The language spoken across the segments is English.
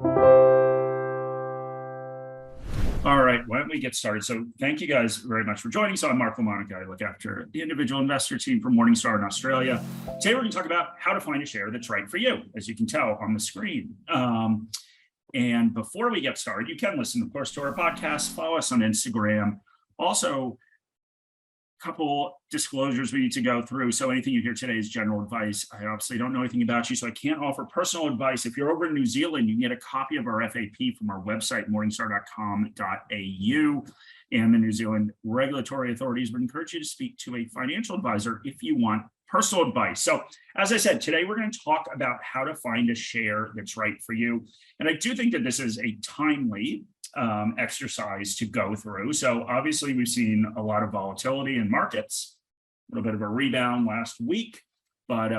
All right, why don't we get started? So thank you guys very much for joining. So I'm Mark Lamonica. I look after the individual investor team for Morningstar in Australia. Today we're going to talk about how to find a share that's right for you, as you can tell on the screen. And before we get started, you can listen, of course, to our podcast, follow us on Instagram. Also, couple disclosures we need to go through. So anything you hear today is general advice. I obviously don't know anything about you, so I can't offer personal advice. If you're over in New Zealand, you can get a copy of our FAP from our website, morningstar.com.au. And the New Zealand regulatory authorities would encourage you to speak to a financial advisor if you want personal advice. So as I said, today we're going to talk about how to find a share that's right for you. And I do think that this is a timely exercise to go through. So obviously we've seen a lot of volatility in markets, a little bit of a rebound last week, but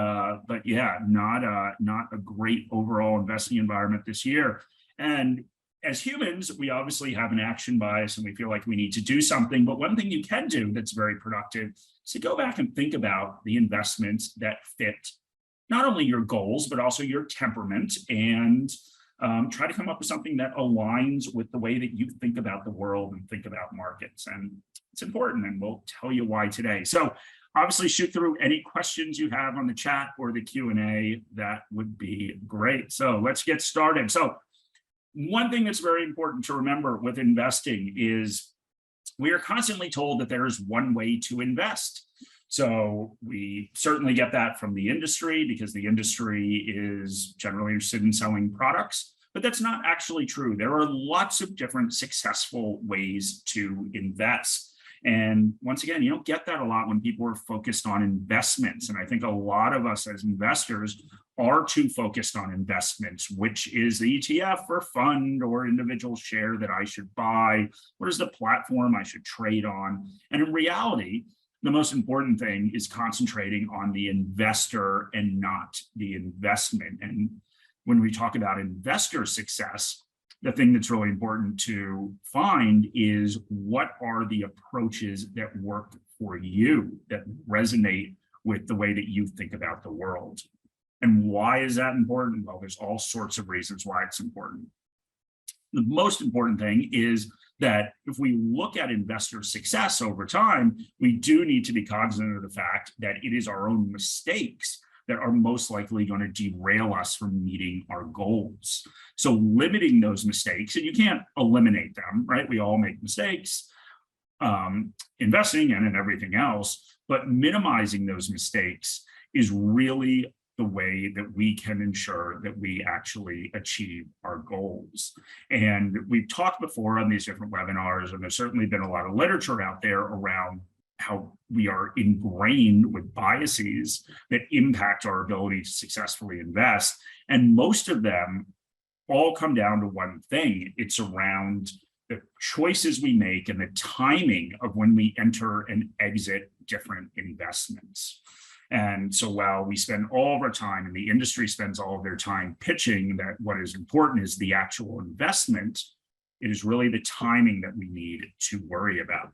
yeah, not a great overall investing environment this year. And as humans, we obviously have an action bias and we feel like we need to do something. But one thing you can do that's very productive is to go back and think about the investments that fit not only your goals, but also your temperament, and try to come up with something that aligns with the way that you think about the world and think about markets. And it's important, and we'll tell you why today. So obviously shoot through any questions you have on the chat or the Q&A. That would be great. So let's get started. So one thing that's very important to remember with investing is we are constantly told that there is one way to invest. So we certainly get that from the industry, because the industry is generally interested in selling products, but that's not actually true. There are lots of different successful ways to invest. And once again, you don't get that a lot when people are focused on investments. And I think a lot of us as investors are too focused on investments, which is the ETF or fund or individual share that I should buy, what is the platform I should trade on. And in reality, the most important thing is concentrating on the investor and not the investment. And when we talk about investor success, the thing that's really important to find is what are the approaches that work for you, that resonate with the way that you think about the world. And why is that important? Well, there's all sorts of reasons why it's important. The most important thing is that if we look at investor success over time, we do need to be cognizant of the fact that it is our own mistakes that are most likely going to derail us from meeting our goals. So limiting those mistakes, and you can't eliminate them, right? We all make mistakes, investing and in everything else, but minimizing those mistakes is really the way that we can ensure that we actually achieve our goals. And we've talked before on these different webinars, and there's certainly been a lot of literature out there around how we are ingrained with biases that impact our ability to successfully invest. And most of them all come down to one thing. It's around the choices we make and the timing of when we enter and exit different investments. And so while we spend all of our time, and the industry spends all of their time pitching that what is important is the actual investment, it is really the timing that we need to worry about.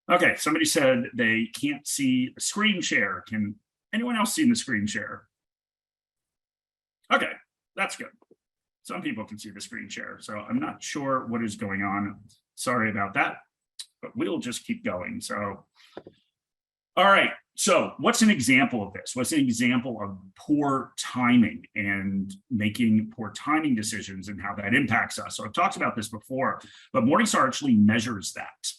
Okay, somebody said they can't see a screen share. Can anyone else see the screen share? Okay, that's good. Some people can see the screen share, so I'm not sure what is going on. Sorry about that, but we'll just keep going. So, all right, so what's an example of this? What's an example of poor timing and making poor timing decisions and how that impacts us? So I've talked about this before, but Morningstar actually measures that,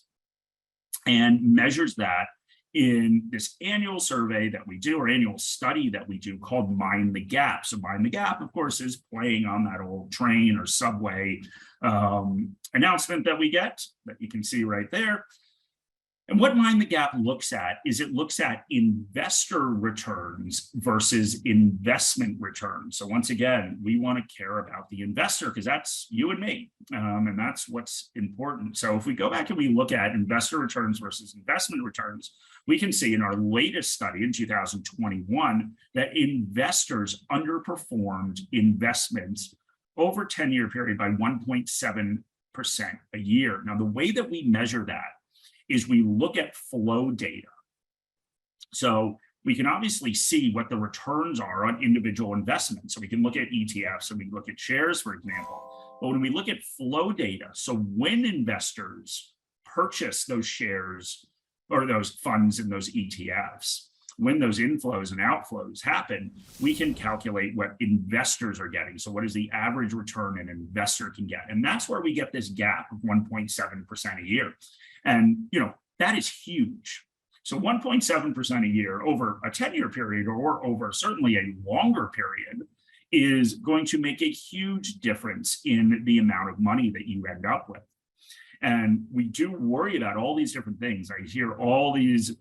and measures that in this annual survey that we do, or annual study that we do, called Mind the Gap. So Mind the Gap, of course, is playing on that old train or subway announcement that we get, that you can see right there. And what Mind the Gap looks at is it looks at investor returns versus investment returns. So once again, we want to care about the investor, because that's you and me, and that's what's important. So if we go back and we look at investor returns versus investment returns, we can see in our latest study in 2021 that investors underperformed investments over a 10-year period by 1.7% a year. Now, the way that we measure that is we look at flow data. So we can obviously see what the returns are on individual investments. So we can look at ETFs and we can look at shares, for example. But when we look at flow data, so when investors purchase those shares or those funds in those ETFs, when those inflows and outflows happen, we can calculate what investors are getting. So what is the average return an investor can get? And that's where we get this gap of 1.7% a year. And, that is huge. So 1.7% a year over a 10-year period or over certainly a longer period is going to make a huge difference in the amount of money that you end up with. And we do worry about all these different things. I hear all these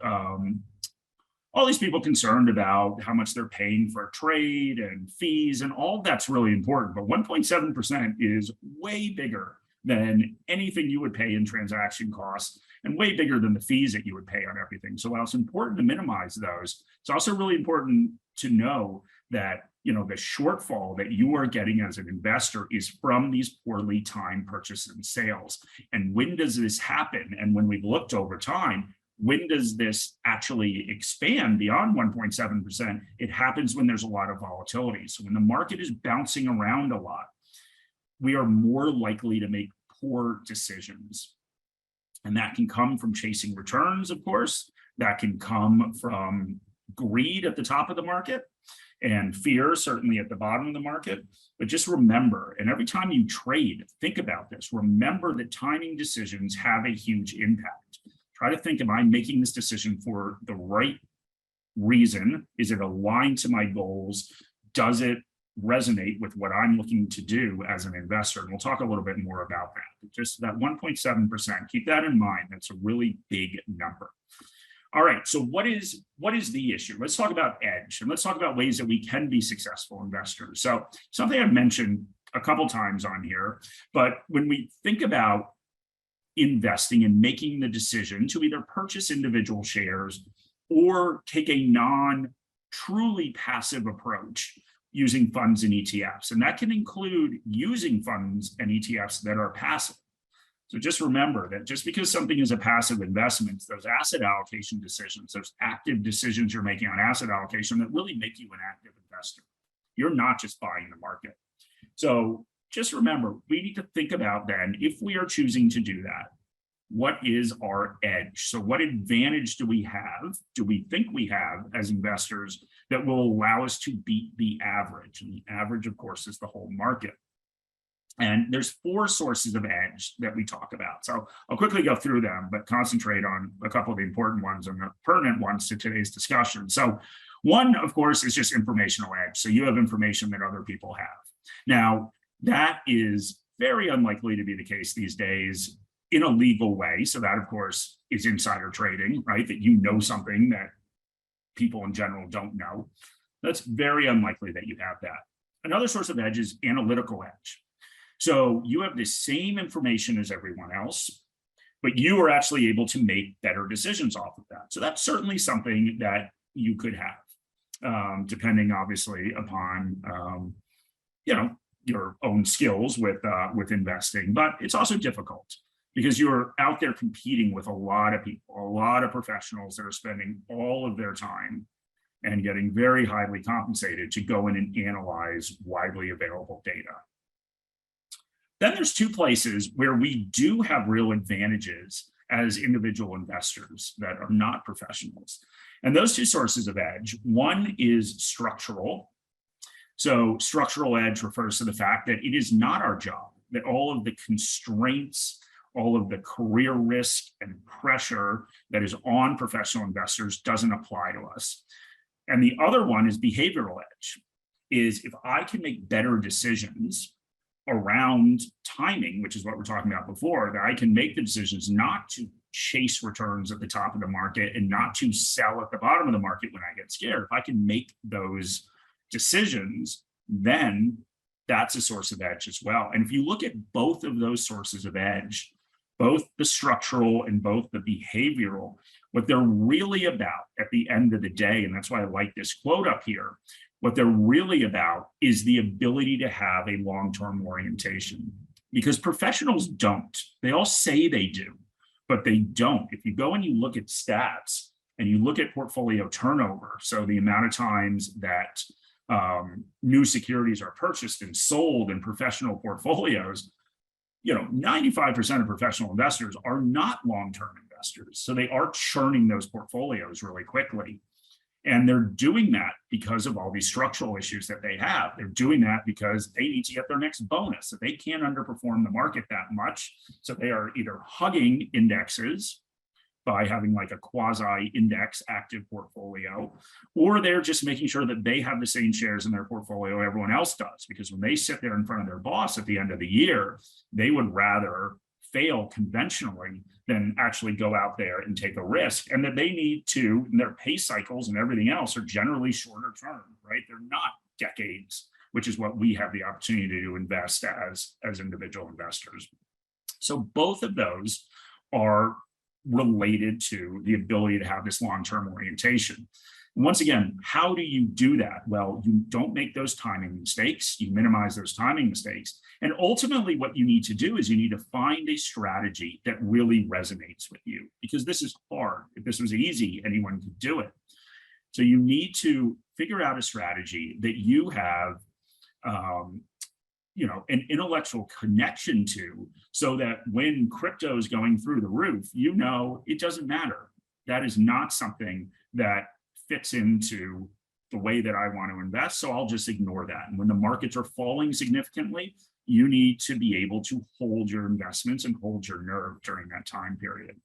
people concerned about how much they're paying for trade and fees, and all that's really important. But 1.7% is way bigger than anything you would pay in transaction costs and way bigger than the fees that you would pay on everything. So while it's important to minimize those, it's also really important to know that the shortfall that you are getting as an investor is from these poorly timed purchases and sales. And when does this happen? And when we've looked over time, when does this actually expand beyond 1.7%? It happens when there's a lot of volatility. So when the market is bouncing around a lot, we are more likely to make poor decisions. And that can come from chasing returns, of course. That can come from greed at the top of the market and fear certainly at the bottom of the market. But just remember, and every time you trade, think about this. Remember that timing decisions have a huge impact. Try to think, am I making this decision for the right reason? Is it aligned to my goals? Does it resonate with what I'm looking to do as an investor? And we'll talk a little bit more about that. But just that 1.7%, keep that in mind. That's a really big number. All right, so what is the issue? Let's talk about edge, and let's talk about ways that we can be successful investors. So something I've mentioned a couple times on here, but when we think about investing and making the decision to either purchase individual shares or take a non-truly passive approach using funds and ETFs. And that can include using funds and ETFs that are passive. So just remember that just because something is a passive investment, those asset allocation decisions, those active decisions you're making on asset allocation that really make you an active investor. You're not just buying the market. So just remember, we need to think about then, if we are choosing to do that, what is our edge? So what advantage do we think we have as investors that will allow us to beat the average? And the average, of course, is the whole market. And there's 4 sources of edge that we talk about. So I'll quickly go through them, but concentrate on a couple of the important ones and the pertinent ones to today's discussion. So one, of course, is just informational edge. So you have information that other people have. Now, that is very unlikely to be the case these days in a legal way. So that, of course, is insider trading, right? That you know something that people in general don't know. That's very unlikely that you have that. Another source of edge is analytical edge. So you have the same information as everyone else, but you are actually able to make better decisions off of that. So that's certainly something that you could have, depending obviously upon, your own skills with investing. But it's also difficult because you're out there competing with a lot of people, a lot of professionals that are spending all of their time and getting very highly compensated to go in and analyze widely available data. Then there's 2 places where we do have real advantages as individual investors that are not professionals. And those 2 sources of edge, one is structural. So structural edge refers to the fact that it is not our job, that all of the constraints, all of the career risk and pressure that is on professional investors doesn't apply to us. And the other one is behavioral edge, is if I can make better decisions around timing, which is what we're talking about before, that I can make the decisions not to chase returns at the top of the market and not to sell at the bottom of the market when I get scared. If I can make those decisions, then that's a source of edge as well. And if you look at both of those sources of edge, both the structural and both the behavioral, what they're really about at the end of the day, and that's why I like this quote up here, what they're really about is the ability to have a long-term orientation, because professionals don't. They all say they do, but they don't. If you go and you look at stats and you look at portfolio turnover, so the amount of times that new securities are purchased and sold in professional portfolios, 95% of professional investors are not long-term investors. So they are churning those portfolios really quickly. And they're doing that because of all these structural issues that they have. They're doing that because they need to get their next bonus. So they can't underperform the market that much. So they are either hugging indexes by having like a quasi-index active portfolio, or they're just making sure that they have the same shares in their portfolio everyone else does. Because when they sit there in front of their boss at the end of the year, they would rather fail conventionally than actually go out there and take a risk. And that they need to, and their pay cycles and everything else are generally shorter term, right? They're not decades, which is what we have the opportunity to invest as individual investors. So both of those are related to the ability to have this long-term orientation. And once again, how do you do that? Well, you don't make those timing mistakes. You minimize those timing mistakes. And ultimately, what you need to do is you need to find a strategy that really resonates with you, because this is hard. If this was easy, anyone could do it. So you need to figure out a strategy that you have an intellectual connection to, so that when crypto is going through the roof, it doesn't matter. That is not something that fits into the way that I want to invest. So I'll just ignore that. And when the markets are falling significantly, you need to be able to hold your investments and hold your nerve during that time period.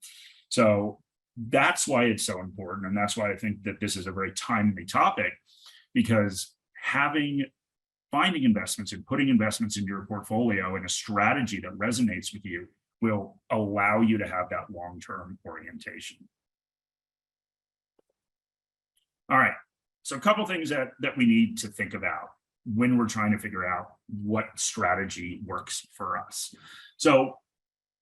So that's why it's so important. And that's why I think that this is a very timely topic, because finding investments and putting investments in your portfolio in a strategy that resonates with you will allow you to have that long-term orientation. All right, so a couple things that we need to think about when we're trying to figure out what strategy works for us. So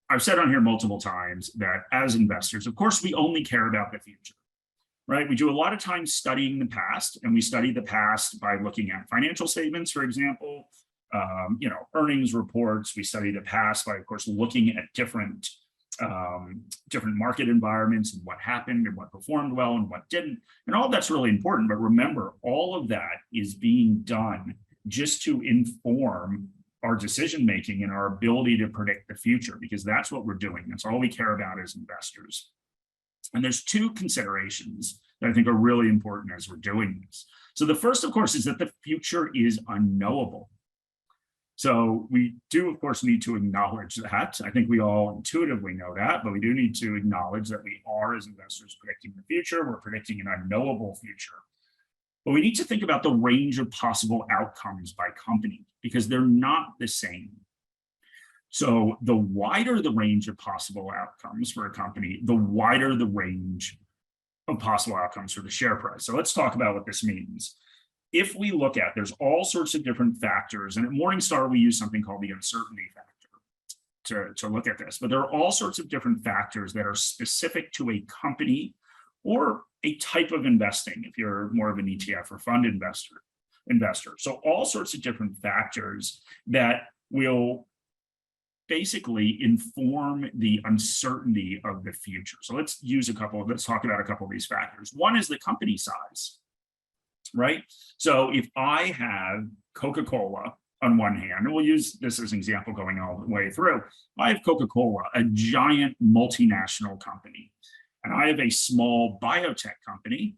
I've said on here multiple times that as investors, of course, we only care about the future. Right? We do a lot of time studying the past, and we study the past by looking at financial statements, for example, earnings reports. We study the past by, of course, looking at different market environments and what happened and what performed well and what didn't. And all that's really important. But remember, all of that is being done just to inform our decision making and our ability to predict the future, because that's what we're doing. That's all we care about as investors. And there's two considerations that I think are really important as we're doing this. So the first, of course, is that the future is unknowable. So we do, of course, need to acknowledge that. I think we all intuitively know that, but we do need to acknowledge that we are, as investors, predicting the future. We're predicting an unknowable future. But we need to think about the range of possible outcomes by company, because they're not the same. So the wider the range of possible outcomes for a company, the wider the range of possible outcomes for the share price. So let's talk about what this means. If we look at, there's all sorts of different factors, and at Morningstar, we use something called the uncertainty factor to look at this, but there are all sorts of different factors that are specific to a company or a type of investing, if you're more of an ETF or fund investor. So all sorts of different factors that will basically inform the uncertainty of the future. So let's talk about a couple of these factors. One is the company size, right? So if I have Coca-Cola on one hand, and we'll use this as an example going all the way through, I have Coca-Cola, a giant multinational company, and I have a small biotech company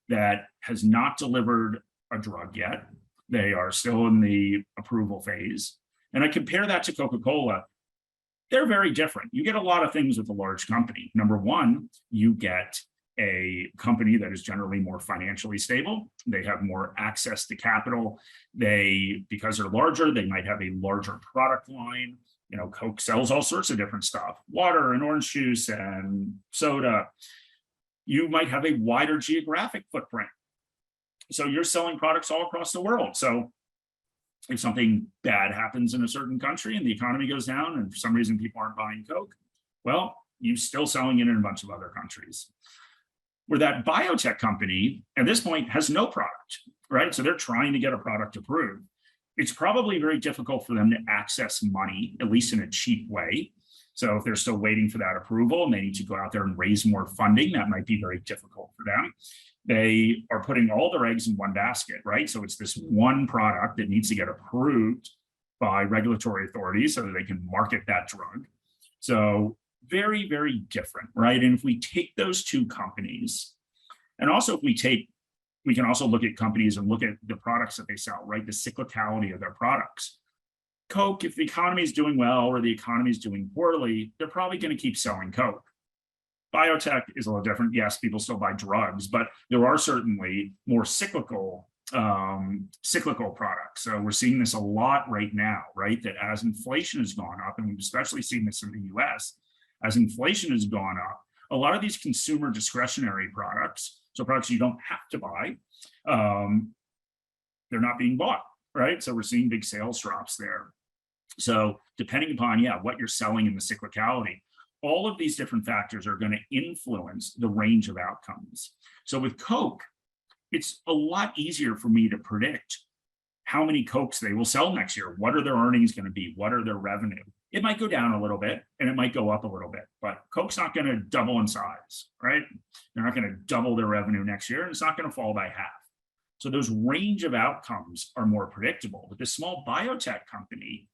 that has not delivered a drug yet. They are still in the approval phase. And I compare that to Coca-Cola, they're very different. You get a lot of things with a large company. Number one, you get a company that is generally more financially stable. They have more access to capital. Because they're larger, they might have a larger product line. Coke sells all sorts of different stuff, water and orange juice and soda. You might have a wider geographic footprint. So you're selling products all across the world. So if something bad happens in a certain country and the economy goes down and for some reason people aren't buying Coke, well, you're still selling it in a bunch of other countries. Where that biotech company at this point has no product, right? So they're trying to get a product approved. It's probably very difficult for them to access money, at least in a cheap way. So if they're still waiting for that approval and they need to go out there and raise more funding, that might be very difficult for them. They are putting all their eggs in one basket, right? So it's this one product that needs to get approved by regulatory authorities so that they can market that drug. So very, very different, right? And if we take those two companies, and also if we can also look at companies and look at the products that they sell, right? The cyclicality of their products. Coke, if the economy is doing well or the economy is doing poorly, they're probably going to keep selling Coke. Biotech is a little different. Yes, people still buy drugs, but there are certainly more cyclical products. So we're seeing this a lot right now, right? That as inflation has gone up, and we've especially seen this in the US, as inflation has gone up, a lot of these consumer discretionary products, so products you don't have to buy, they're not being bought, right? So we're seeing big sales drops there. So depending upon, what you're selling in the cyclicality, all of these different factors are going to influence the range of outcomes. So with Coke, it's a lot easier for me to predict how many Cokes they will sell next year. What are their earnings going to be? What are their revenue? It might go down a little bit and it might go up a little bit, but Coke's not going to double in size, right? They're not going to double their revenue next year, and it's not going to fall by half. So those range of outcomes are more predictable. With this small biotech company,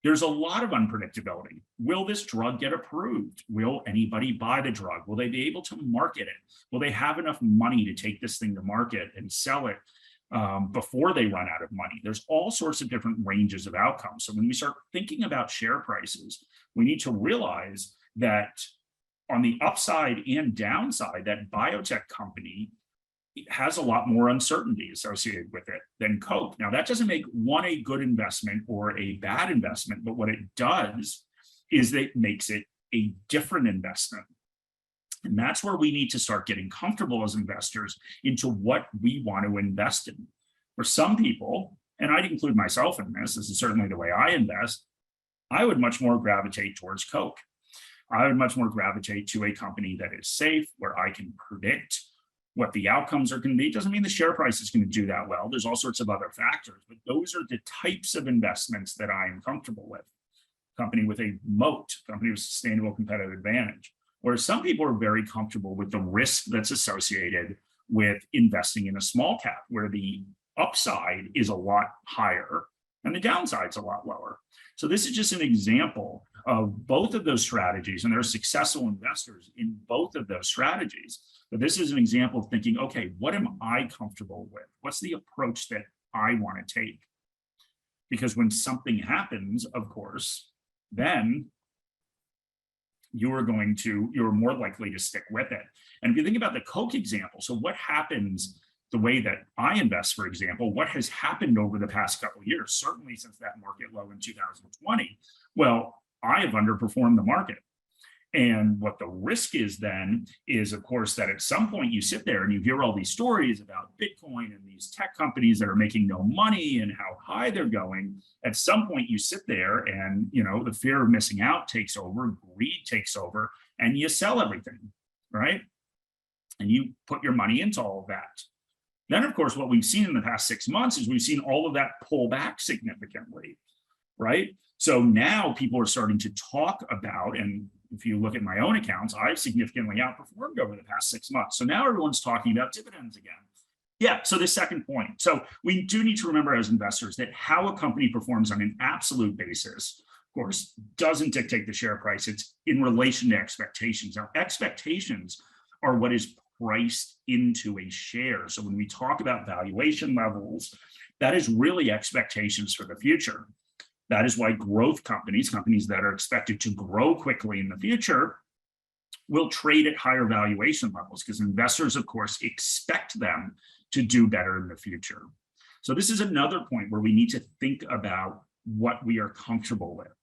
there's a lot of unpredictability. Will this drug get approved? Will anybody buy the drug? Will they be able to market it? Will they have enough money to take this thing to market and sell it before they run out of money? There's all sorts of different ranges of outcomes. So when we start thinking about share prices, we need to realize that on the upside and downside, that biotech company has a lot more uncertainty associated with it than Coke. Now, that doesn't make one a good investment or a bad investment, but what it does is that it makes it a different investment. And that's where we need to start getting comfortable as investors into what we want to invest in. For some people, and I'd include myself in this is certainly the way I invest, I would much more gravitate towards Coke. I would much more gravitate to a company that is safe, where I can predict what the outcomes are going to be. It doesn't mean the share price is going to do that well. There's all sorts of other factors, but those are the types of investments that I am comfortable with. Company with a moat, company with sustainable competitive advantage. Whereas some people are very comfortable with the risk that's associated with investing in a small cap, where the upside is a lot higher and the downside's a lot lower. So this is just an example of both of those strategies, and there are successful investors in both of those strategies. But this is an example of thinking, okay, what am I comfortable with? What's the approach that I want to take? Because when something happens, of course, then you're more likely to stick with it. And if you think about the Coke example, so what happens the way that I invest, for example, what has happened over the past couple of years, certainly since that market low in 2020, well, I have underperformed the market. And what the risk is then is, of course, that at some point you sit there and you hear all these stories about Bitcoin and these tech companies that are making no money and how high they're going. At some point you sit there and, the fear of missing out takes over, greed takes over, and you sell everything, right? And you put your money into all of that. Then, of course, what we've seen in the past 6 months is we've seen all of that pull back significantly, right? So now people are starting to talk about, and if you look at my own accounts, I've significantly outperformed over the past 6 months. So now everyone's talking about dividends again. Yeah, so the second point. So we do need to remember as investors that how a company performs on an absolute basis, of course, doesn't dictate the share price. It's in relation to expectations. Now, expectations are what is priced into a share. So when we talk about valuation levels, that is really expectations for the future. That is why growth companies that are expected to grow quickly in the future, will trade at higher valuation levels, because investors, of course, expect them to do better in the future. So this is another point where we need to think about what we are comfortable with.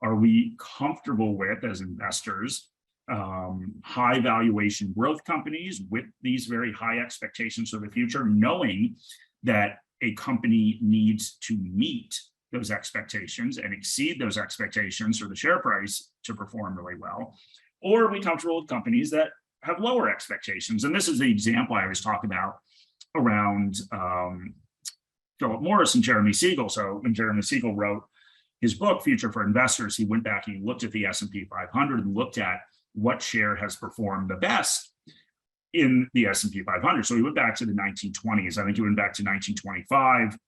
Are we comfortable with, as investors, high valuation growth companies with these very high expectations for the future, knowing that a company needs to meet those expectations and exceed those expectations for the share price to perform really well? Or are we comfortable with companies that have lower expectations? And this is the example I always talk about around Philip Morris and Jeremy Siegel. So when Jeremy Siegel wrote his book, Future for Investors, he went back and he looked at the S&P 500 and looked at what share has performed the best in the S&P 500. So he went back to the 1920s. I think he went back to 1925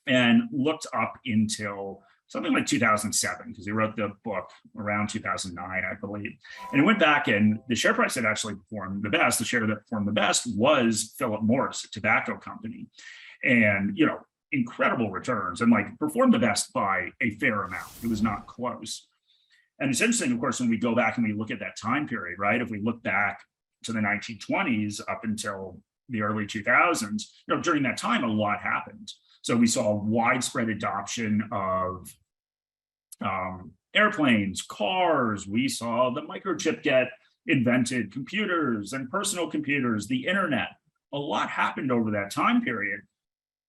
and looked up until something like 2007, because he wrote the book around 2009, I believe. And he went back, and the share price that actually performed the best, the share that performed the best, was Philip Morris, a tobacco company. And, incredible returns, and like performed the best by a fair amount. It was not close. And it's interesting, of course, when we go back and we look at that time period, right? If we look back to the 1920s up until the early 2000s, during that time, a lot happened. So we saw widespread adoption of airplanes, cars. We saw the microchip get invented, computers and personal computers, the internet. A lot happened over that time period.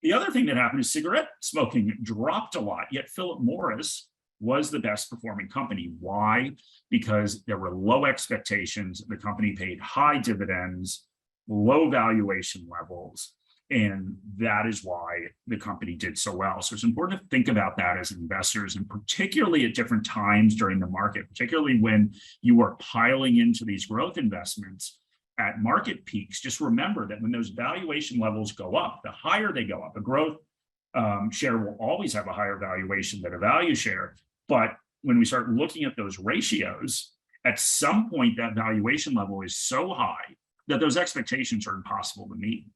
The other thing that happened is cigarette smoking dropped a lot, yet Philip Morris was the best performing company. Why? Because there were low expectations. The company paid high dividends, low valuation levels, and that is why the company did so well. So it's important to think about that as investors, and particularly at different times during the market, particularly when you are piling into these growth investments at market peaks. Just remember that when those valuation levels go up, the higher they go up, a growth share will always have a higher valuation than a value share. But when we start looking at those ratios, at some point that valuation level is so high that those expectations are impossible to meet.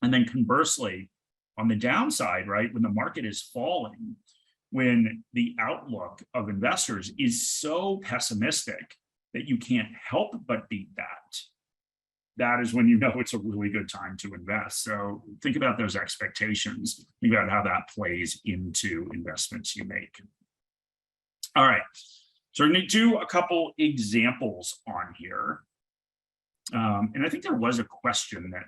And then conversely, on the downside, right, when the market is falling, when the outlook of investors is so pessimistic that you can't help but beat that, that is when you know it's a really good time to invest. So think about those expectations, think about how that plays into investments you make. All right, so we're going to do a couple examples on here. And I think there was a question that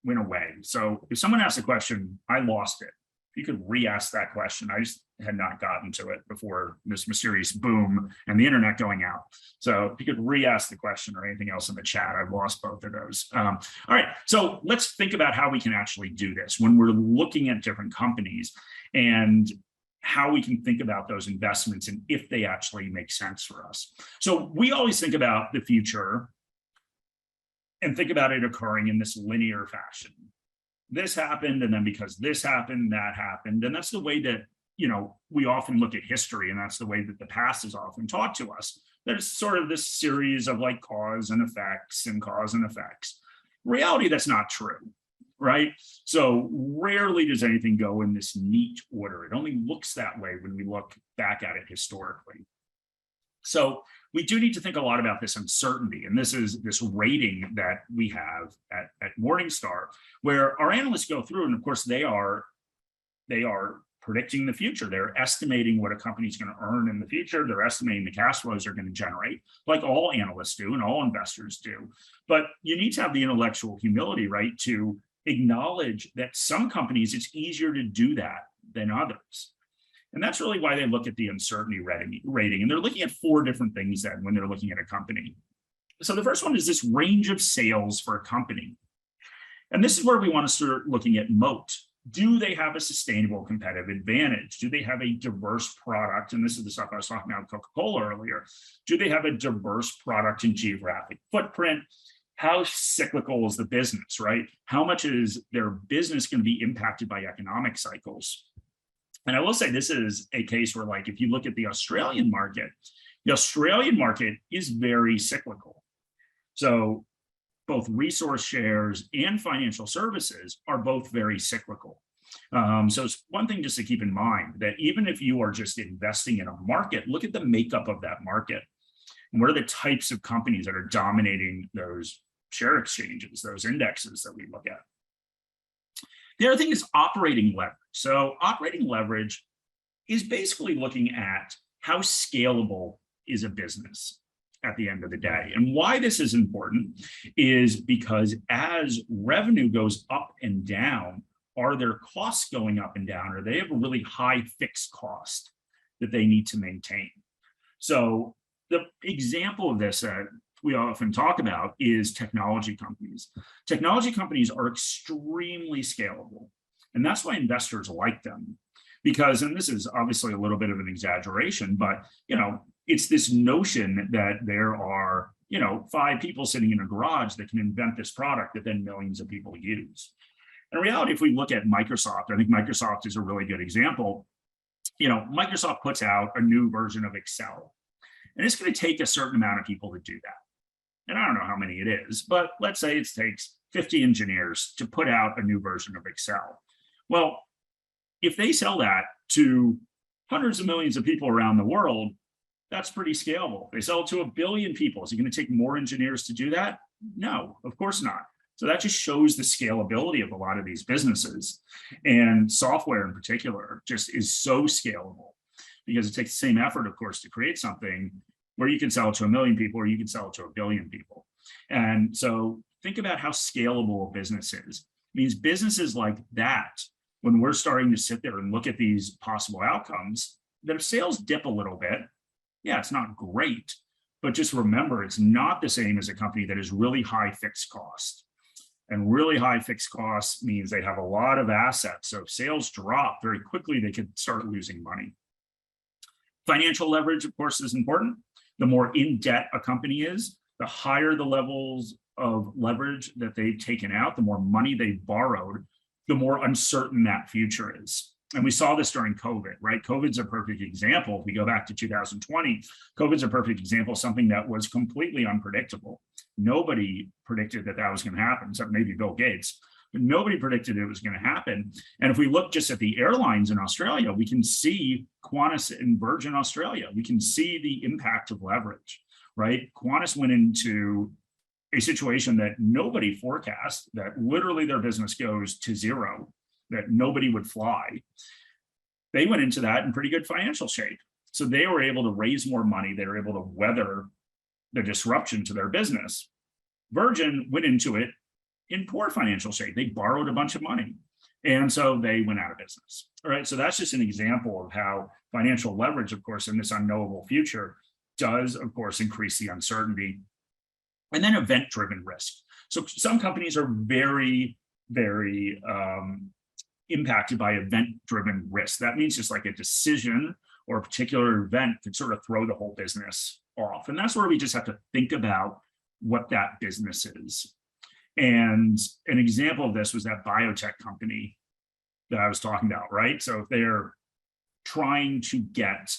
went away. So if someone asked a question, I lost it. If you could re-ask that question, I just had not gotten to it before this mysterious boom and the internet going out. So if you could re-ask the question or anything else in the chat, I've lost both of those. All right, so let's think about how we can actually do this when we're looking at different companies, and how we can think about those investments and if they actually make sense for us. So we always think about the future and think about it occurring in this linear fashion. This happened, and then because this happened, that happened. And that's the way that, we often look at history, and that's the way that the past is often taught to us. There's sort of this series of like cause and effects and cause and effects. In reality, that's not true, right? So rarely does anything go in this neat order. It only looks that way when we look back at it historically. So we do need to think a lot about this uncertainty. And this is this rating that we have at Morningstar, where our analysts go through, and of course they are predicting the future. They're estimating what a company's going to earn in the future. They're estimating the cash flows they're going to generate, like all analysts do and all investors do. But you need to have the intellectual humility, right, to acknowledge that some companies, it's easier to do that than others. And that's really why they look at the uncertainty rating. And they're looking at 4 different things then when they're looking at a company. So the first one is this range of sales for a company. And this is where we want to start looking at moat. Do they have a sustainable competitive advantage? Do they have a diverse product? And this is the stuff I was talking about with Coca-Cola earlier. Do they have a diverse product and geographic footprint? How cyclical is the business, right? How much is their business going to be impacted by economic cycles? And I will say this is a case where, like, if you look at the Australian market is very cyclical. So both resource shares and financial services are both very cyclical. So it's one thing just to keep in mind that even if you are just investing in a market, look at the makeup of that market. And what are the types of companies that are dominating those share exchanges, those indexes that we look at? The other thing is operating leverage. So operating leverage is basically looking at how scalable is a business at the end of the day. And why this is important is because as revenue goes up and down, are their costs going up and down, or they have a really high fixed cost that they need to maintain? So the example of this we often talk about is technology companies. Technology companies are extremely scalable, and that's why investors like them, Because, and this is obviously a little bit of an exaggeration, but, it's this notion that there are, 5 people sitting in a garage that can invent this product that then millions of people use. In reality, if we look at Microsoft, I think Microsoft is a really good example. Microsoft puts out a new version of Excel, and it's going to take a certain amount of people to do that. And I don't know how many it is, but let's say it takes 50 engineers to put out a new version of Excel. Well, if they sell that to hundreds of millions of people around the world, that's pretty scalable. If they sell it to 1 billion people, is it going to take more engineers to do that? No, of course not. So that just shows the scalability of a lot of these businesses. And software in particular just is so scalable because it takes the same effort, of course, to create something where you can sell it to 1 million people or you can sell it to 1 billion people. And so think about how scalable a business is. It means businesses like that, when we're starting to sit there and look at these possible outcomes, that if sales dip a little bit, yeah, it's not great, but just remember, it's not the same as a company that is really high fixed cost. And really high fixed costs means they have a lot of assets. So if sales drop very quickly, they could start losing money. Financial leverage, of course, is important. The more in debt a company is, the higher the levels of leverage that they've taken out, the more money they've borrowed, the more uncertain that future is. And we saw this during COVID, right? COVID's a perfect example. If we go back to 2020, COVID's a perfect example of something that was completely unpredictable. Nobody predicted that that was going to happen, except maybe Bill Gates. But nobody predicted it was going to happen. And if we look just at the airlines in Australia, we can see Qantas and Virgin Australia. We can see the impact of leverage, right? Qantas went into a situation that nobody forecast, that literally their business goes to zero, that nobody would fly. They went into that in pretty good financial shape. So they were able to raise more money. They were able to weather the disruption to their business. Virgin went into it in poor financial shape. They borrowed a bunch of money. And so they went out of business. All right. So that's just an example of how financial leverage, of course, in this unknowable future does, of course, increase the uncertainty. And then event-driven risk. So some companies are very, very impacted by event-driven risk. That means just like a decision or a particular event could sort of throw the whole business off. And that's where we just have to think about what that business is. And an example of this was that biotech company that I was talking about, right? So if they're trying to get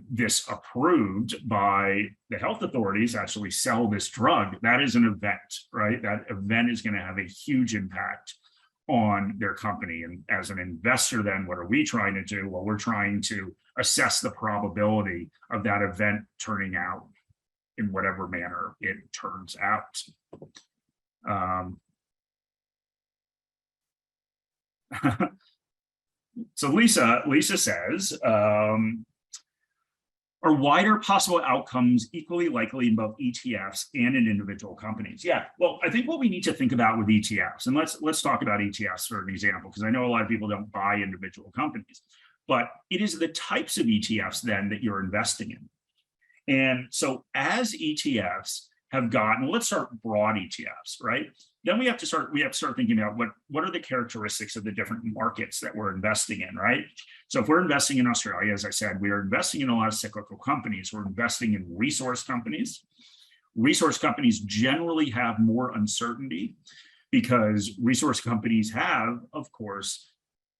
this approved by the health authorities, actually sell this drug, that is an event, right? That event is going to have a huge impact on their company. And as an investor, then what are we trying to do? Well, we're trying to assess the probability of that event turning out in whatever manner it turns out. So Lisa says, are wider possible outcomes equally likely in both ETFs and in individual companies? Yeah, well, I think what we need to think about with ETFs, and let's talk about ETFs for an example, because I know a lot of people don't buy individual companies, but it is the types of ETFs then that you're investing in. And so as ETFs have gotten, let's start broad ETFs, right? Then we have to start thinking about what are the characteristics of the different markets that we're investing in, right? So if we're investing in Australia, as I said, we are investing in a lot of cyclical companies. We're investing in resource companies. Resource companies generally have more uncertainty because resource companies have, of course,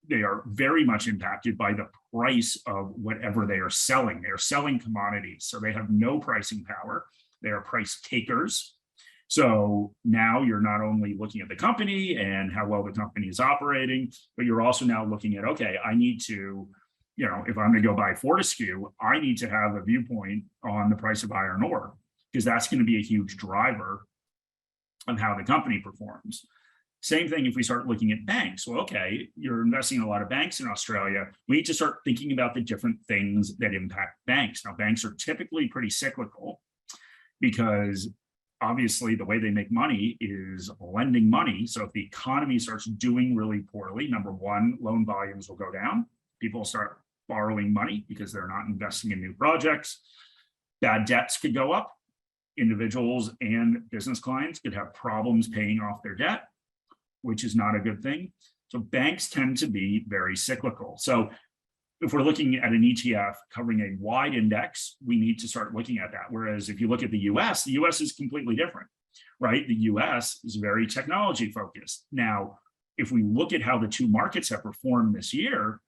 they are very much impacted by the price of whatever they are selling. They are selling commodities, so they have no pricing power. They are price takers. So now you're not only looking at the company and how well the company is operating, but you're also now looking at, okay, I need to, if I'm going to go buy Fortescue, I need to have a viewpoint on the price of iron ore, because that's going to be a huge driver of how the company performs. Same thing if we start looking at banks. Well, okay, you're investing in a lot of banks in Australia. We need to start thinking about the different things that impact banks. Now, banks are typically pretty cyclical because obviously the way they make money is lending money. So if the economy starts doing really poorly, number one, loan volumes will go down. People start borrowing money because they're not investing in new projects. Bad debts could go up. Individuals and business clients could have problems paying off their debt, which is not a good thing. So banks tend to be very cyclical. So if we're looking at an ETF covering a wide index, we need to start looking at that. Whereas if you look at the US is completely different, right? The US is very technology focused. Now, if we look at how the two markets have performed this year,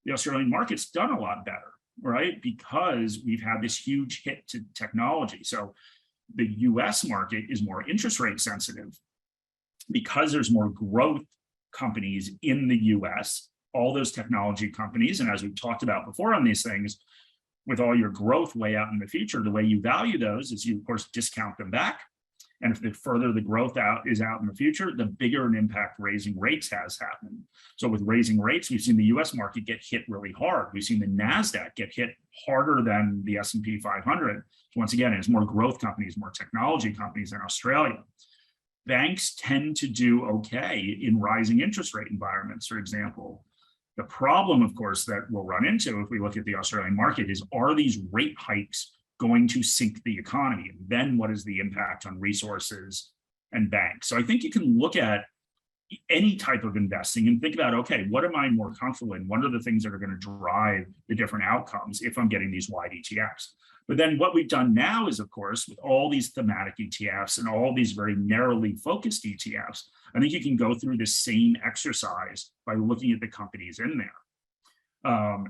the Australian market's done a lot better, right? Because we've had this huge hit to technology. So the US market is more interest rate sensitive because there's more growth companies in the US, all those technology companies. And as we've talked about before on these things, with all your growth way out in the future, the way you value those is you, of course, discount them back. And if the further the growth is out in the future, the bigger an impact raising rates has happened. So with raising rates, we've seen the US market get hit really hard. We've seen the NASDAQ get hit harder than the S&P 500. So once again, it's more growth companies, more technology companies in Australia. Banks tend to do okay in rising interest rate environments, for example. The problem, of course, that we'll run into if we look at the Australian market is, are these rate hikes going to sink the economy? And then what is the impact on resources and banks? So I think you can look at any type of investing and think about, okay, what am I more comfortable in? What are the things that are going to drive the different outcomes if I'm getting these wide ETFs? But then what we've done now is, of course, with all these thematic ETFs and all these very narrowly focused ETFs, I think you can go through the same exercise by looking at the companies in there.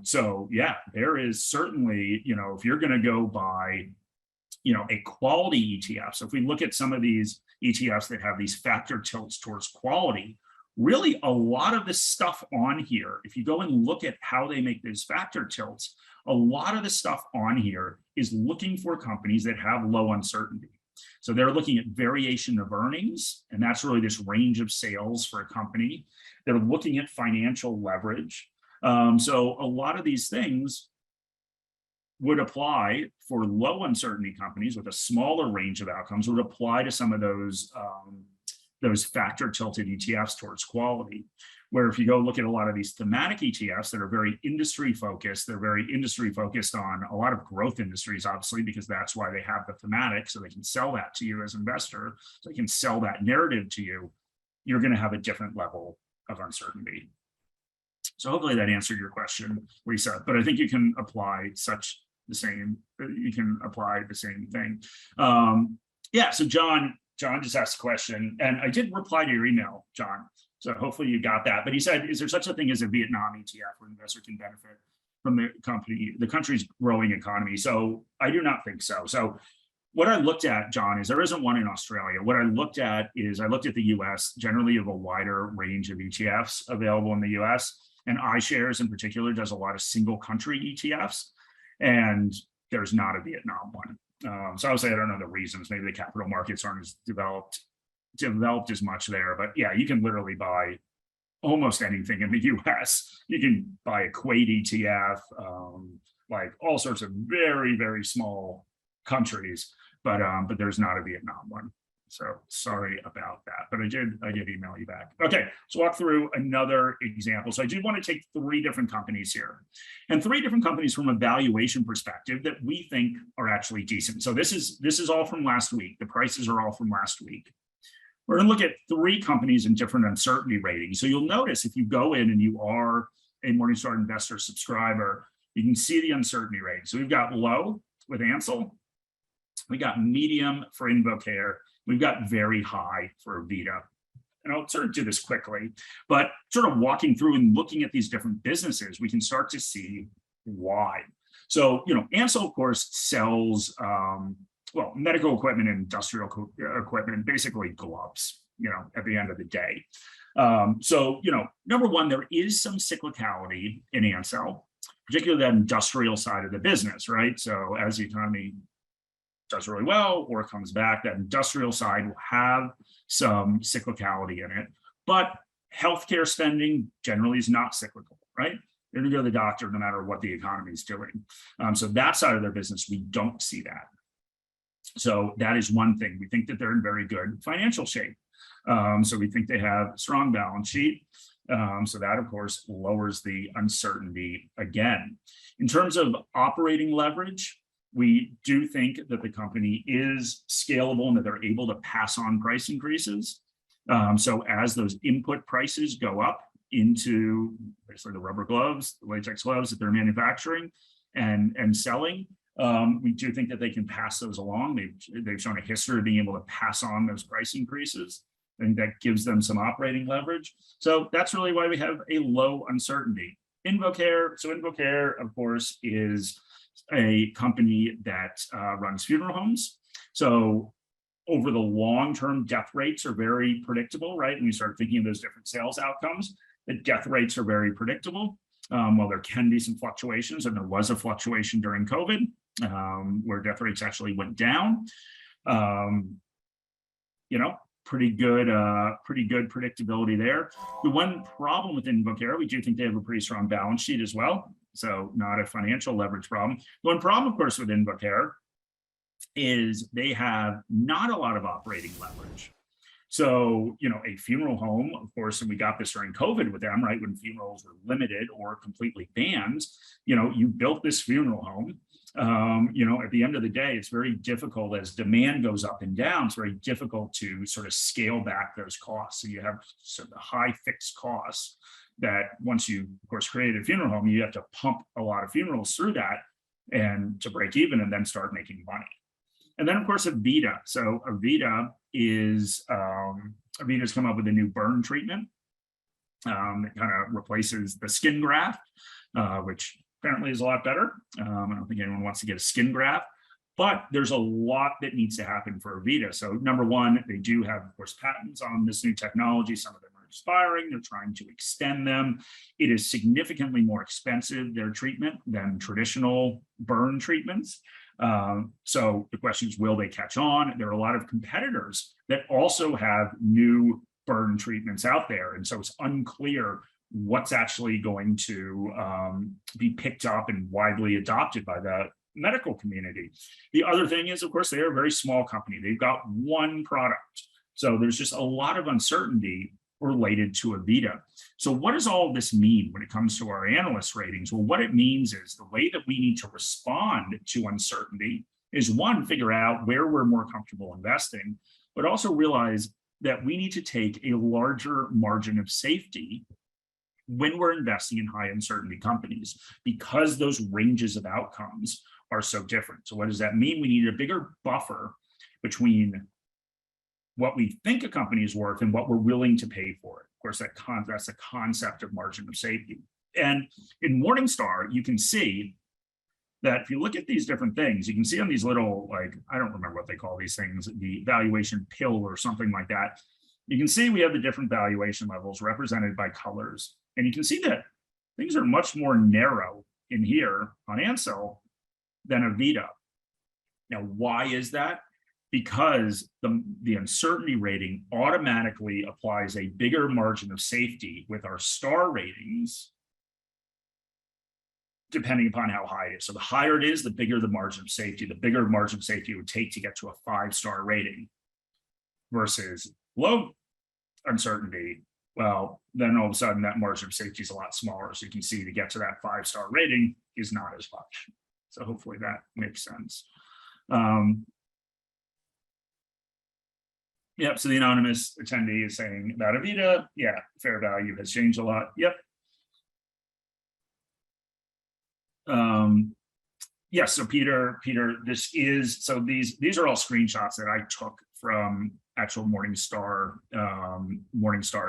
So yeah, there is certainly, if you're going to go buy, a quality ETF. So if we look at some of these ETFs that have these factor tilts towards quality, really a lot of the stuff on here, if you go and look at how they make those factor tilts, a lot of the stuff on here is looking for companies that have low uncertainty. So they're looking at variation of earnings, and that's really this range of sales for a company. They're looking at financial leverage. So a lot of these things would apply for low uncertainty companies with a smaller range of outcomes, would apply to some of those factor tilted ETFs towards quality. Where if you go look at a lot of these thematic ETFs that are very industry focused, they're very industry focused on a lot of growth industries, obviously, because that's why they have the thematic, so they can sell that to you as an investor, so they can sell that narrative to you. You're going to have a different level of uncertainty. So hopefully that answered your question, Lisa, but I think you can apply the same thing. Yeah, so John just asked a question, and I did reply to your email, John. So hopefully you got that. But he said, is there such a thing as a Vietnam ETF where an investor can benefit from the country's growing economy? So I do not think so. So what I looked at, John, is there isn't one in Australia. What I looked at the US. Generally, you have a wider range of ETFs available in the US. And iShares in particular does a lot of single country ETFs. And there's not a Vietnam one. So obviously, I don't know the reasons. Maybe the capital markets aren't as developed as much there, but yeah, you can literally buy almost anything in the US. You can buy a Kuwait ETF, like all sorts of very, very small countries, but there's not a Vietnam one. So sorry about that, but I did email you back. Okay, let's walk through another example. So I do want to take 3 different companies here, and 3 different companies from a valuation perspective that we think are actually decent. So this is all from last week. The prices are all from last week. We're going to look at 3 companies in different uncertainty ratings. So you'll notice if you go in and you are a Morningstar Investor subscriber, you can see the uncertainty rating. So we've got low with Ansell, we got medium for Invocare, we've got very high for Vita. And I'll sort of do this quickly, but sort of walking through and looking at these different businesses, we can start to see why. So, Ansell, of course, sells medical equipment and industrial equipment, basically gloves, at the end of the day. So, number one, there is some cyclicality in Ansell, particularly that industrial side of the business, right? So as the economy does really well or comes back, that industrial side will have some cyclicality in it. But healthcare spending generally is not cyclical, right? They're going to go to the doctor no matter what the economy is doing. So that side of their business, we don't see that. So that is one thing. We think that they're in very good financial shape. So we think they have a strong balance sheet. So that, of course, lowers the uncertainty again. In terms of operating leverage, we do think that the company is scalable and that they're able to pass on price increases. So as those input prices go up, into basically the rubber gloves, the latex gloves that they're manufacturing and selling. We do think that they can pass those along. They've shown a history of being able to pass on those price increases. I think that gives them some operating leverage. So that's really why we have a low uncertainty. Invocare, so Invocare, of course, is a company that runs funeral homes. So over the long term, death rates are very predictable, right? When you start thinking of those different sales outcomes, the death rates are very predictable. While there can be some fluctuations, and there was a fluctuation during COVID, where death rates actually went down. Pretty good predictability there. The one problem with Invocare, we do think they have a pretty strong balance sheet as well, so not a financial leverage problem. The one problem, of course, with Invocare is they have not a lot of operating leverage. So, a funeral home, of course, and we got this during COVID with them, right? When funerals were limited or completely banned, you built this funeral home. At the end of the day, it's very difficult as demand goes up and down. It's very difficult to sort of scale back those costs. So you have sort of high fixed costs that once you, of course, create a funeral home, you have to pump a lot of funerals through that and to break even and then start making money. And then, of course, Avita. So Avita's come up with a new burn treatment that kind of replaces the skin graft, which apparently is a lot better. I don't think anyone wants to get a skin graft, but there's a lot that needs to happen for Avita. So number one, they do have, of course, patents on this new technology. Some of them are expiring. They're trying to extend them. It is significantly more expensive, their treatment, than traditional burn treatments. So the question is, will they catch on? There are a lot of competitors that also have new burn treatments out there. And so it's unclear what's actually going to be picked up and widely adopted by the medical community. The other thing is, of course, they are a very small company. They've got one product. So there's just a lot of uncertainty related to Avita. So what does all of this mean when it comes to our analyst ratings? Well, what it means is the way that we need to respond to uncertainty is, one, figure out where we're more comfortable investing, but also realize that we need to take a larger margin of safety when we're investing in high uncertainty companies, because those ranges of outcomes are so different. So what does that mean? We need a bigger buffer between what we think a company is worth and what we're willing to pay for it. Of course, that's the concept of margin of safety. And in Morningstar, you can see that if you look at these different things, you can see on these little, I don't remember what they call these things, the valuation pill or something like that. You can see we have the different valuation levels represented by colors. And you can see that things are much more narrow in here on Ansel than Avita. Now, why is that? Because the uncertainty rating automatically applies a bigger margin of safety with our star ratings, depending upon how high it is. So the higher it is, the bigger the margin of safety. The bigger margin of safety it would take to get to a 5-star rating versus low uncertainty. Well, then all of a sudden that margin of safety is a lot smaller. So you can see to get to that 5-star rating is not as much. So hopefully that makes sense. Yep, so the anonymous attendee is saying about Avita, yeah, fair value has changed a lot. Yep. Yes, so Peter, this is, so these are all screenshots that I took from actual Morningstar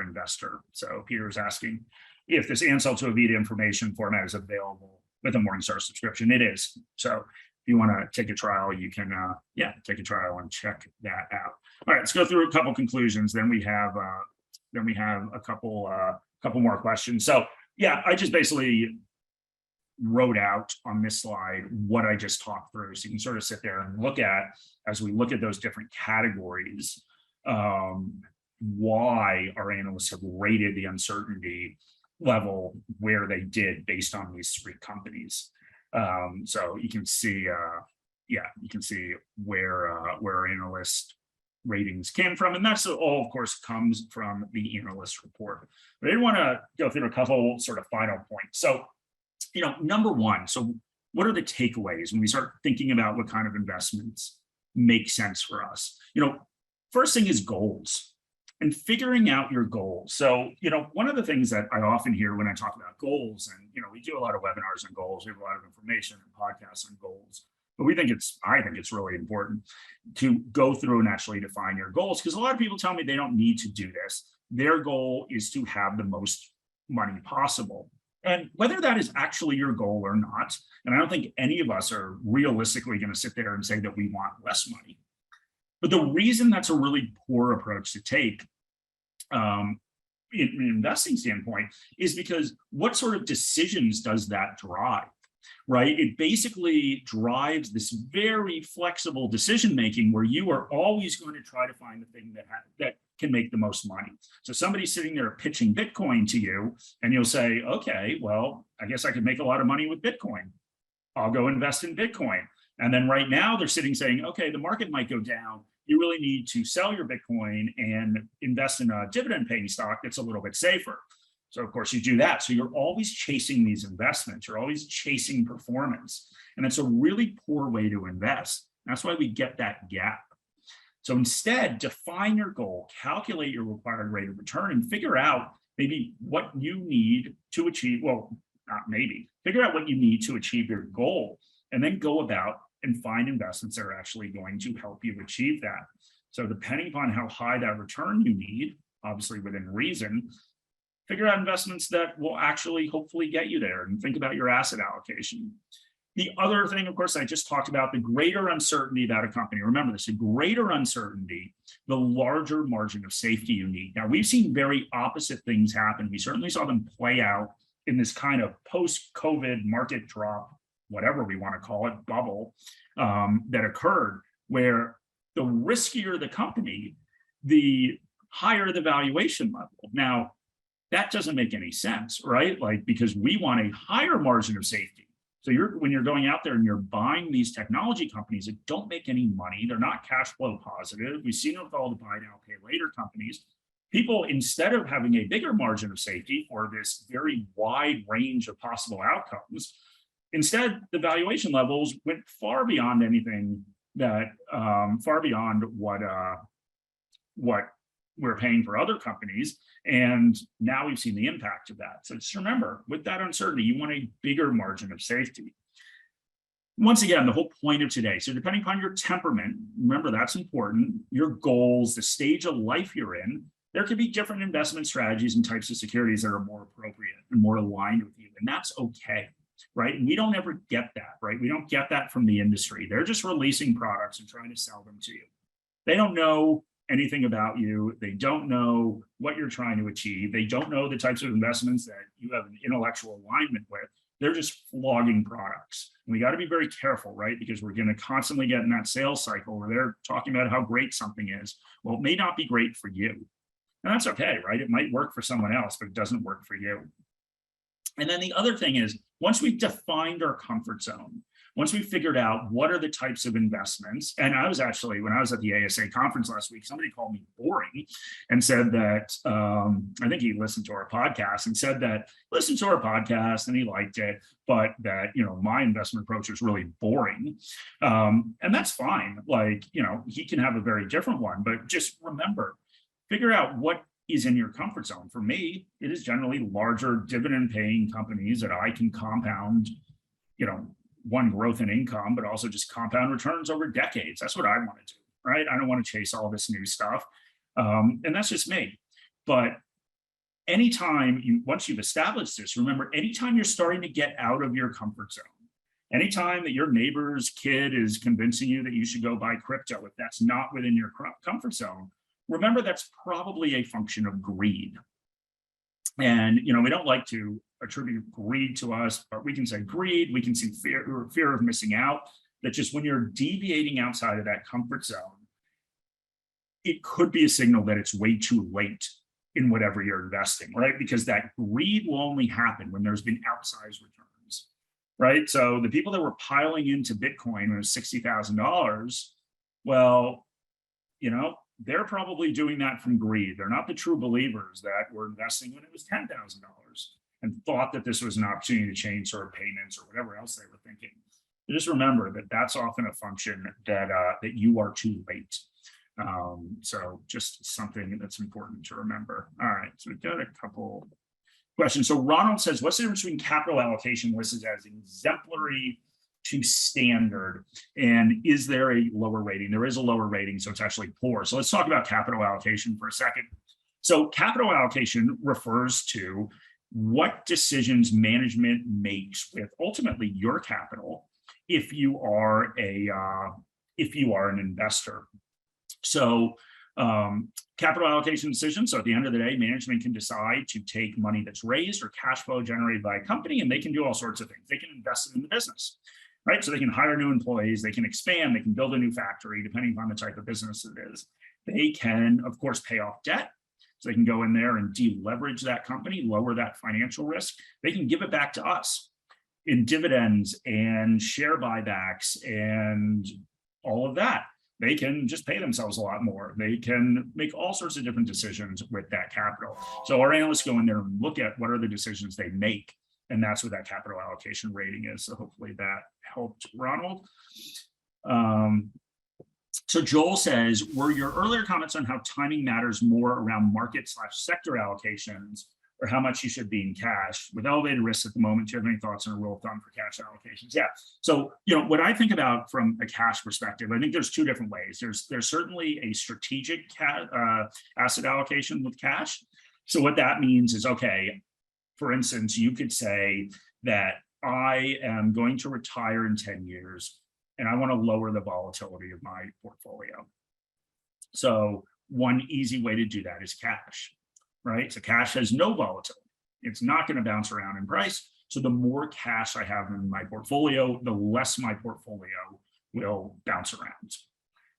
investor. So Peter is asking if this Ansel to Avita information format is available with a Morningstar subscription. It is. So if you want to take a trial, you can, take a trial and check that out. All right, let's go through a couple conclusions. Then we have a couple more questions. So yeah, I just basically wrote out on this slide what I just talked through. So you can sort of sit there and look at, as we look at those different categories, why our analysts have rated the uncertainty level where they did based on these 3 companies. So you can see, where our analyst ratings came from, and that's all, of course, comes from the analyst report. But I didn't want to go through a couple sort of final points. So, number one, so what are the takeaways when we start thinking about what kind of investments make sense for us? First thing is goals. and figuring out your goals. So, one of the things that I often hear when I talk about goals, and, we do a lot of webinars on goals, we have a lot of information and podcasts on goals, but I think it's really important to go through and actually define your goals, because a lot of people tell me they don't need to do this. Their goal is to have the most money possible. And whether that is actually your goal or not, and I don't think any of us are realistically going to sit there and say that we want less money. But the reason that's a really poor approach to take in an investing standpoint is because what sort of decisions does that drive, right? It basically drives this very flexible decision making where you are always going to try to find the thing that can make the most money. So somebody's sitting there pitching Bitcoin to you, and you'll say, okay, well, I guess I could make a lot of money with Bitcoin. I'll go invest in Bitcoin. And then right now they're sitting saying, okay, the market might go down. You really need to sell your Bitcoin and invest in a dividend paying stock that's a little bit safer. So of course you do that. So you're always chasing these investments. You're always chasing performance. And it's a really poor way to invest. That's why we get that gap. So instead, define your goal, calculate your required rate of return, and figure out maybe what you need to achieve. Well, not maybe, figure out what you need to achieve your goal, and then go about and find investments that are actually going to help you achieve that. So depending upon how high that return you need, obviously within reason, figure out investments that will actually hopefully get you there, and think about your asset allocation. The other thing, of course, I just talked about, the greater uncertainty about a company. Remember this, the greater uncertainty, the larger margin of safety you need. Now, we've seen very opposite things happen. We certainly saw them play out in this kind of post-COVID market drop, whatever we want to call it, bubble that occurred, where the riskier the company, the higher the valuation level. Now, that doesn't make any sense, right? Like, because we want a higher margin of safety. So when you're going out there and you're buying these technology companies that don't make any money, they're not cash flow positive. We've seen it with all the buy now, pay later companies. People, instead of having a bigger margin of safety for this very wide range of possible outcomes, instead the valuation levels went far beyond anything that, far beyond what we're paying for other companies. And now we've seen the impact of that. So just remember, with that uncertainty, you want a bigger margin of safety. Once again, the whole point of today, so depending upon your temperament, remember that's important, your goals, the stage of life you're in, there could be different investment strategies and types of securities that are more appropriate and more aligned with you. And that's okay, right? And we don't ever get that, right? We don't get that from the industry. They're just releasing products and trying to sell them to you. They don't know anything about you. They don't know what you're trying to achieve. They don't know the types of investments that you have an intellectual alignment with. They're just flogging products. And we got to be very careful, right? Because we're going to constantly get in that sales cycle where they're talking about how great something is. Well, it may not be great for you. And that's okay, right? It might work for someone else, but it doesn't work for you. And then the other thing is, once we've defined our comfort zone, once we figured out what are the types of investments, and I was actually, when I was at the ASA conference last week, somebody called me boring and said that, I think he listened to our podcast and said that, listened to our podcast and he liked it, but that, my investment approach was really boring. And that's fine. Like, he can have a very different one, but just remember, figure out what is in your comfort zone. For me, it is generally larger dividend paying companies that I can compound, one, growth in income, but also just compound returns over decades. That's what I want to do, right? I don't want to chase all this new stuff. And that's just me. But anytime once you've established this, remember, anytime you're starting to get out of your comfort zone, anytime that your neighbor's kid is convincing you that you should go buy crypto, if that's not within your comfort zone, remember that's probably a function of greed. And, we don't like to attribute greed to us, but we can say greed, we can see fear of missing out, that just when you're deviating outside of that comfort zone, it could be a signal that it's way too late in whatever you're investing, right? Because that greed will only happen when there's been outsized returns, right? So the people that were piling into Bitcoin when it was $60,000, well, they're probably doing that from greed. They're not the true believers that were investing when it was $10,000 and thought that this was an opportunity to change sort of payments or whatever else they were thinking. But just remember that that's often a function that you are too late. So just something that's important to remember. All right, so we've got a couple questions. So Ronald says, what's the difference between capital allocation listed as exemplary to standard? And is there a lower rating? There is a lower rating, so it's actually poor. So let's talk about capital allocation for a second. So capital allocation refers to what decisions management makes with ultimately your capital if you are an investor. So capital allocation decisions. So at the end of the day, management can decide to take money that's raised or cash flow generated by a company, and they can do all sorts of things. They can invest it in the business, right? So they can hire new employees, they can expand, they can build a new factory, depending upon the type of business it is. They can, of course, pay off debt. So they can go in there and deleverage that company, lower that financial risk. They can give it back to us in dividends and share buybacks and all of that. They can just pay themselves a lot more. They can make all sorts of different decisions with that capital. So our analysts go in there and look at what are the decisions they make, and that's what that capital allocation rating is. So hopefully that helped, Ronald. So Joel says, were your earlier comments on how timing matters more around market/sector allocations, or how much you should be in cash with elevated risks at the moment? Do you have any thoughts on a rule of thumb for cash allocations? Yeah. So, what I think about from a cash perspective, I think there's two different ways. There's certainly a strategic asset allocation with cash. So what that means is, okay, for instance, you could say that I am going to retire in 10 years and I want to lower the volatility of my portfolio. So one easy way to do that is cash. Right? So cash has no volatility. It's not going to bounce around in price. So the more cash I have in my portfolio, the less my portfolio will bounce around.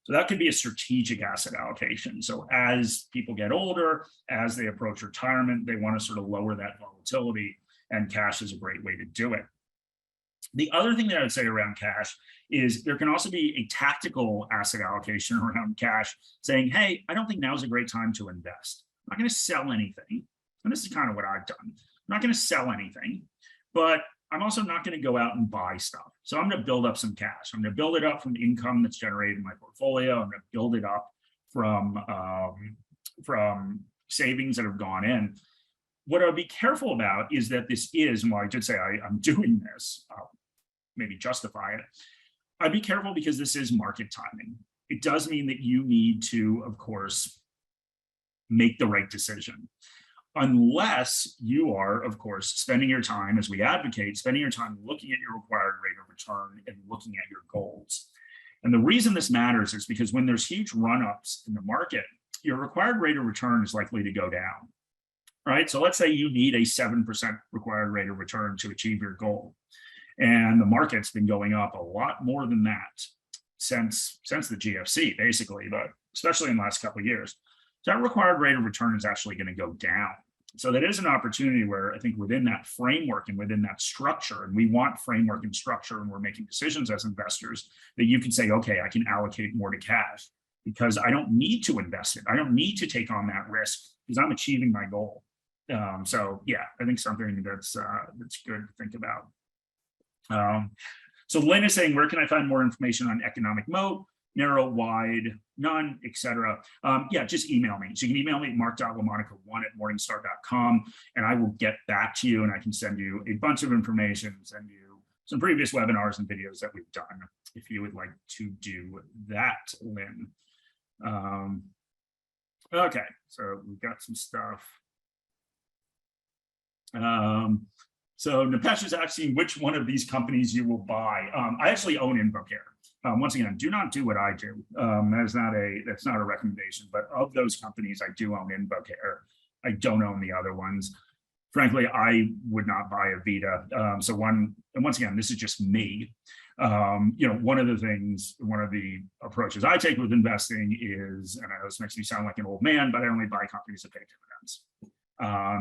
So that could be a strategic asset allocation. So as people get older, as they approach retirement, they want to sort of lower that volatility, and cash is a great way to do it. The other thing that I would say around cash is there can also be a tactical asset allocation around cash, saying, hey, I don't think now's a great time to invest. I'm not going to sell anything. And this is kind of what I've done. I'm not going to sell anything, but I'm also not going to go out and buy stuff. So I'm going to build up some cash. I'm going to build it up from income that's generated in my portfolio. I'm going to build it up from savings that have gone in. What I'll be careful about is that this is, and while I did say I'm doing this, I'll maybe justify it. I'd be careful because this is market timing. It does mean that you need to, of course, make the right decision, unless you are, of course, spending your time, as we advocate, spending your time looking at your required rate of return and looking at your goals. And the reason this matters is because when there's huge run-ups in the market, your required rate of return is likely to go down, right? So let's say you need a 7% required rate of return to achieve your goal. And the market's been going up a lot more than that since the GFC, basically, but especially in the last couple of years. So that required rate of return is actually going to go down. So that is an opportunity where I think within that framework and within that structure, and we want framework and structure, and we're making decisions as investors, that you can say, okay, I can allocate more to cash because I don't need to invest it. I don't need to take on that risk because I'm achieving my goal. So yeah, I think something that's good to think about. So Lynn is saying, where can I find more information on economic moat? Narrow, wide, none, etc. Yeah, just email me. So you can email me at mark.lamonica1@morningstar.com, and I will get back to you, and I can send you a bunch of information, send you some previous webinars and videos that we've done, if you would like to do that, Lynn. Okay, so we've got some stuff. So Napesh is asking which one of these companies you will buy. I actually own InvoCare. Once again, do not do what I do. That's not a recommendation, but of those companies, I do own InvoCare. I don't own the other ones. Frankly, I would not buy Avita. And once again, this is just me. One of the approaches I take with investing is, and I know this makes me sound like an old man, but I only buy companies that pay dividends.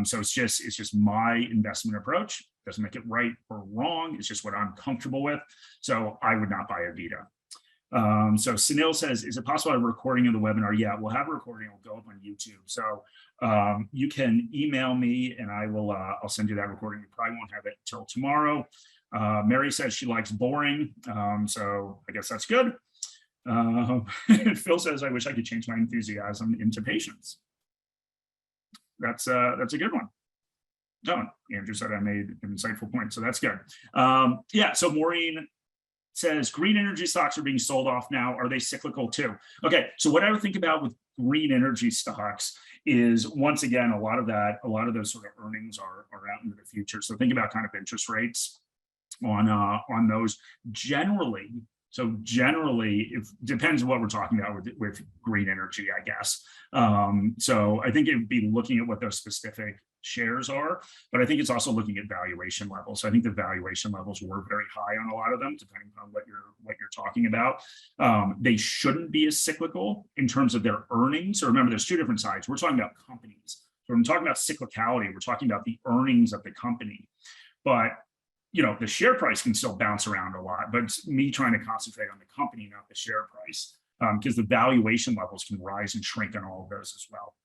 So it's just my investment approach. Doesn't make it right or wrong. It's just what I'm comfortable with. So I would not buy Avita. So Sunil says, is it possible to have a recording of the webinar? Yeah, we'll have a recording. It'll go up on YouTube. So you can email me and I'll send you that recording. You probably won't have it till tomorrow. Mary says she likes boring. So I guess that's good. Phil says, I wish I could change my enthusiasm into patience. That's a good one. No, Andrew said I made an insightful point, so that's good. Yeah, so Maureen says green energy stocks are being sold off now. Are they cyclical too? Okay, so what I would think about with green energy stocks is, once again, a lot of those sort of earnings are out into the future. So think about kind of interest rates on those generally. So generally, it depends on what we're talking about with green energy, I guess. So I think it would be looking at what those specific shares are, but I think it's also looking at valuation levels. So I think the valuation levels were very high on a lot of them, depending on what you're talking about. They shouldn't be as cyclical in terms of their earnings. So remember, there's two different sides. We're talking about companies. So when we're talking about cyclicality, we're talking about the earnings of the company. But the share price can still bounce around a lot, but it's me trying to concentrate on the company, not the share price, because the valuation levels can rise and shrink on all of those as well.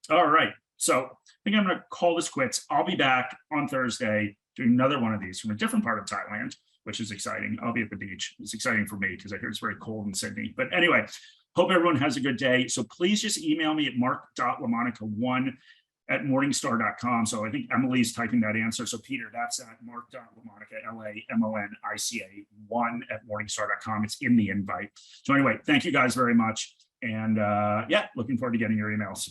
All right, so I think I'm going to call this quits. I'll be back on Thursday doing another one of these from a different part of Thailand, which is exciting. I'll be at the beach. It's exciting for me because I hear it's very cold in Sydney. But anyway, hope everyone has a good day. So please just email me at mark.lamonica1@morningstar.com. So I think Emily's typing that answer. So Peter, that's at mark.lamonica, LAMONICA1@morningstar.com. It's in the invite. So anyway, thank you guys very much. And yeah, looking forward to getting your emails.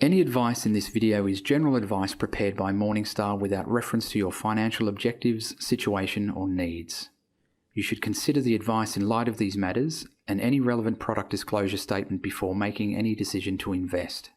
Any advice in this video is general advice prepared by Morningstar without reference to your financial objectives, situation, or needs. You should consider the advice in light of these matters and any relevant product disclosure statement before making any decision to invest.